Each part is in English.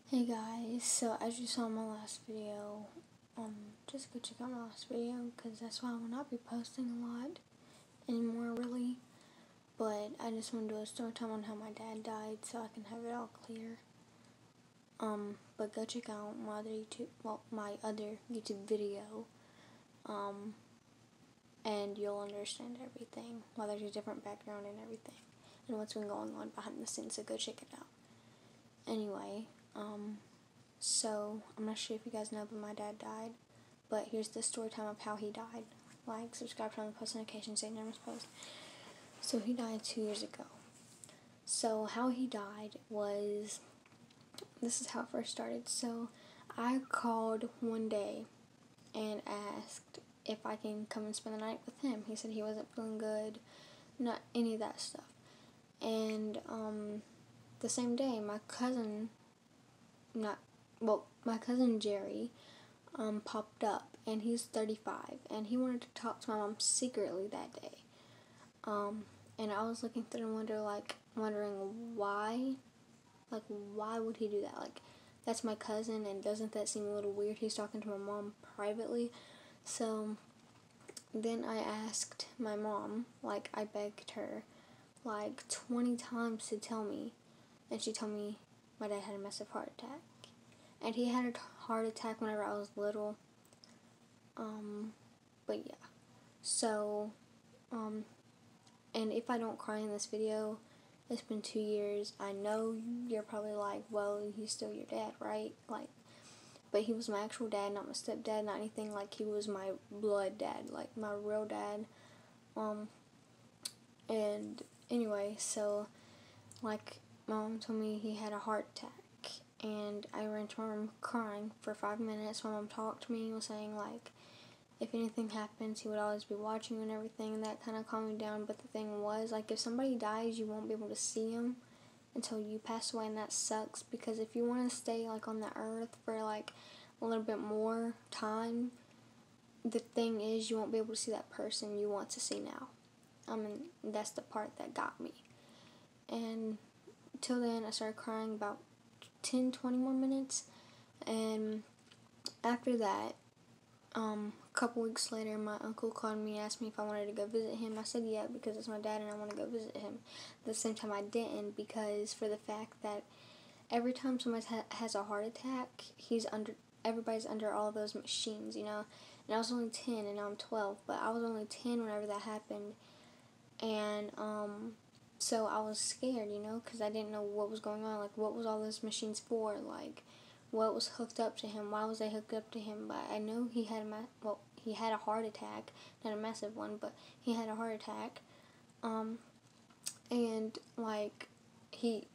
Hey guys, so as you saw in my last video, just go check out my last video because that's why I will not be posting a lot anymore really, but I just want to do a story time on how my dad died so I can have it all clear. But go check out my other YouTube video, and you'll understand everything, why there's a different background and everything, and what's been going on behind the scenes, so go check it out. Anyway, so I'm not sure if you guys know, but my dad died. But here's the story time of how he died. Like, subscribe, turn on post notifications, say never miss post. So he died 2 years ago. So how he died was, this is how it first started. So I called one day and asked if I can come and spend the night with him. He said he wasn't feeling good, not any of that stuff. And the same day, my cousin Jerry popped up, and he's 35, and he wanted to talk to my mom secretly that day. And I was looking through and wondering why, why would he do that? Like, that's my cousin, and doesn't that seem a little weird? He's talking to my mom privately. So then I asked my mom, I begged her, 20 times to tell me, and she told me my dad had a massive heart attack. And he had a heart attack whenever I was little. But yeah. So, and if I don't cry in this video, it's been 2 years. I know you're probably like, well, he's still your dad, right? But he was my actual dad, not my stepdad, not anything. He was my blood dad, my real dad. And anyway, so, my mom told me he had a heart attack. And I ran to my room crying for 5 minutes. My mom talked to me, was saying, if anything happens, he would always be watching you and everything, and that kind of calmed me down. But the thing was, if somebody dies, you won't be able to see them until you pass away, and that sucks, because if you want to stay, on the earth for, a little bit more time, the thing is, you won't be able to see that person you want to see now. And that's the part that got me. And till then, I started crying about 10-20 more minutes, and after that, a couple weeks later, my uncle called me and asked me if I wanted to go visit him. I said yeah, because it's my dad and I want to go visit him. At the same time, I didn't, because for the fact that every time somebody has a heart attack, everybody's under all of those machines, And I was only 10 and now I'm 12, but I was only 10 whenever that happened, and so I was scared, because I didn't know what was going on, what was all those machines for, what was hooked up to him, why was they hooked up to him. But I know he had he had a heart attack, not a massive one, but he had a heart attack, and he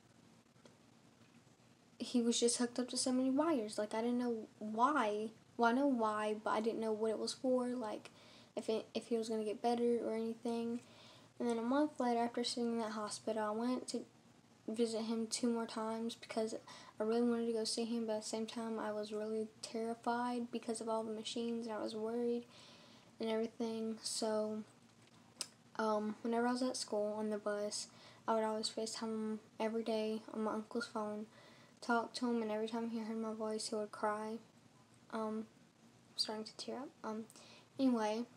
was just hooked up to so many wires. I didn't know why. Well, I know why, but I didn't know what it was for, if he was going to get better or anything. And then a month later, after sitting in that hospital, I went to visit him 2 more times because I really wanted to go see him, but at the same time, I was really terrified because of all the machines, and I was worried and everything. So, whenever I was at school on the bus, I would always FaceTime him every day on my uncle's phone, talk to him, and every time he heard my voice, he would cry. I'm starting to tear up. Anyway,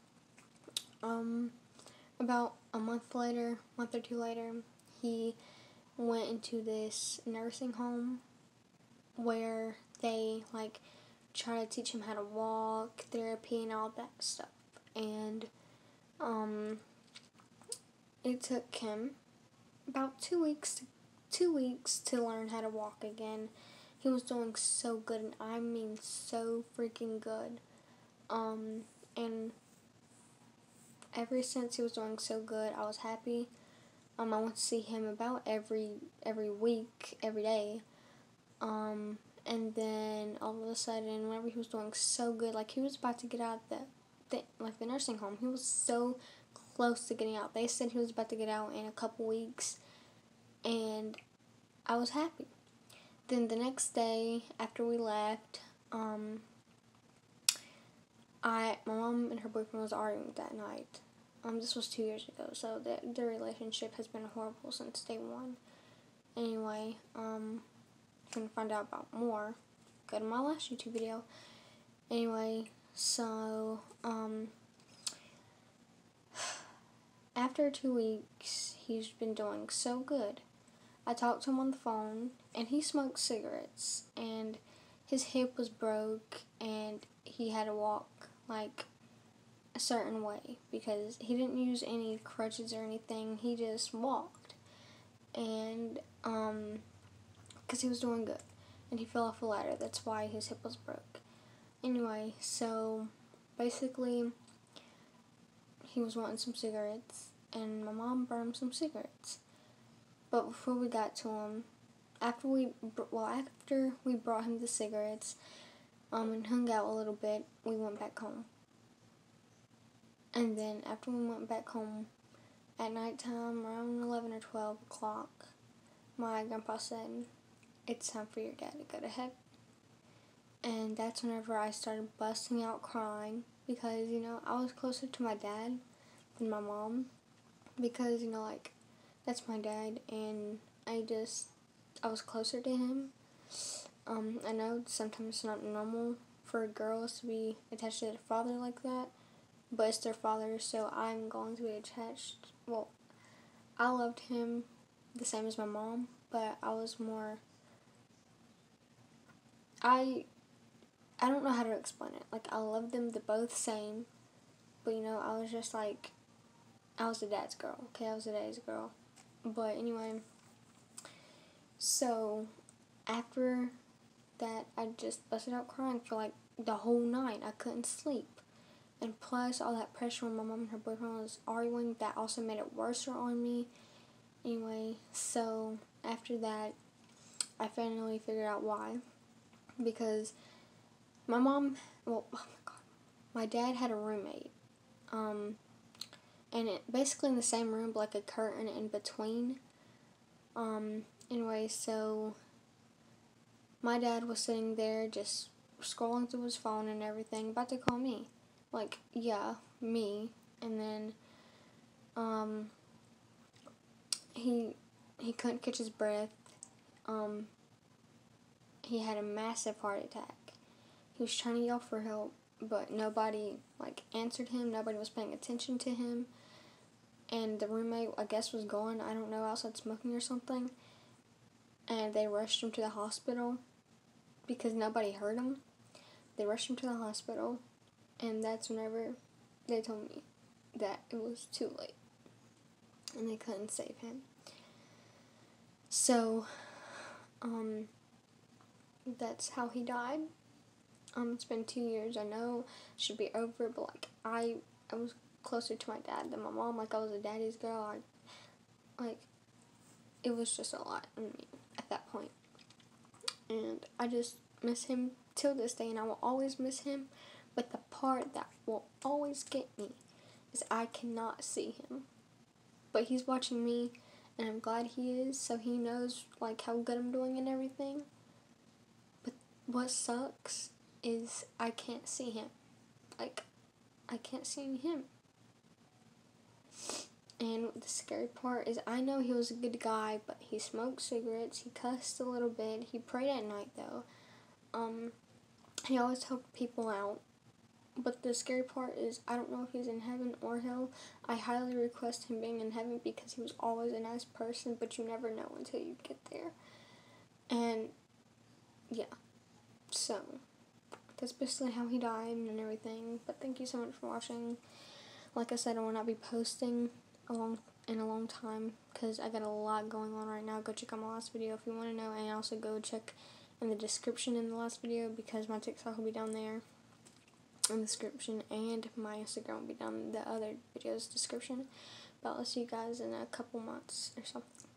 about a month or 2 later, he went into this nursing home where they try to teach him how to walk, therapy, and all that stuff. And it took him about 2 weeks to learn how to walk again. He was doing so good, and I mean so freaking good. And ever since he was doing so good, I was happy. I went to see him about every week, every day. And then all of a sudden, whenever he was doing so good, he was about to get out of the nursing home. He was so close to getting out. They said he was about to get out in a couple weeks, and I was happy. Then the next day, after we left, my mom and her boyfriend was arguing that night. This was 2 years ago, so their relationship has been horrible since day one. Anyway, you want to find out about more, go to my last YouTube video. Anyway, so, after 2 weeks, he's been doing so good. I talked to him on the phone, and he smoked cigarettes, and his hip was broke, and he had to walk, like, a certain way, because he didn't use any crutches or anything, he just walked, and, because he was doing good, and he fell off a ladder, that's why his hip was broke. Anyway, so, basically, he was wanting some cigarettes, and my mom brought him some cigarettes. But before we got to him, after we brought him the cigarettes, and hung out a little bit, we went back home. And then after we went back home, at nighttime, around 11 or 12 o'clock, my grandpa said, "It's time for your dad to go to heaven." And that's whenever I started busting out crying, because, I was closer to my dad than my mom, because, like, that's my dad, and I was closer to him. I know sometimes it's not normal for girls to be attached to their father like that, but it's their father, so I'm going to be attached. Well, I loved him the same as my mom, but I was more, I don't know how to explain it. Like, I loved them the both same, but, I was just like, I was the dad's girl, okay? I was the daddy's girl. But anyway, so after that, I just busted out crying for like the whole night. I couldn't sleep. And plus, all that pressure when my mom and her boyfriend was arguing, that also made it worse on me. Anyway, so after that, I finally figured out why. Because my mom, oh my God, my dad had a roommate. And it basically in the same room, but like a curtain in between. Anyway, so my dad was sitting there just scrolling through his phone and everything, about to call me. Like, yeah, me. And then, he couldn't catch his breath. He had a massive heart attack. He was trying to yell for help, but nobody, answered him. Nobody was paying attention to him. And the roommate, I guess, was gone, I don't know, outside smoking or something. And they rushed him to the hospital because nobody heard him. They rushed him to the hospital, and that's whenever they told me that it was too late and they couldn't save him. So, that's how he died. It's been 2 years, I know, should be over, but, I was closer to my dad than my mom. I was a daddy's girl. It was just a lot on me at that point. And I just miss him till this day, and I will always miss him. But the part that will always get me is I cannot see him. But he's watching me, and I'm glad he is, so he knows, how good I'm doing and everything. But what sucks is I can't see him. I can't see him. And the scary part is I know he was a good guy, but he smoked cigarettes, he cussed a little bit, he prayed at night though. He always helped people out. But the scary part is I don't know if he's in heaven or hell. I highly request him being in heaven because he was always a nice person, but you never know until you get there. And yeah, so that's basically how he died and everything. But thank you so much for watching. Like I said, I will not be posting in a long time because I got a lot going on right now. Go check out my last video if you want to know, and also go check in the description in the last video because my TikTok will be down there in the description, and my Instagram will be down in the other video's description. But I'll see you guys in a couple months or something.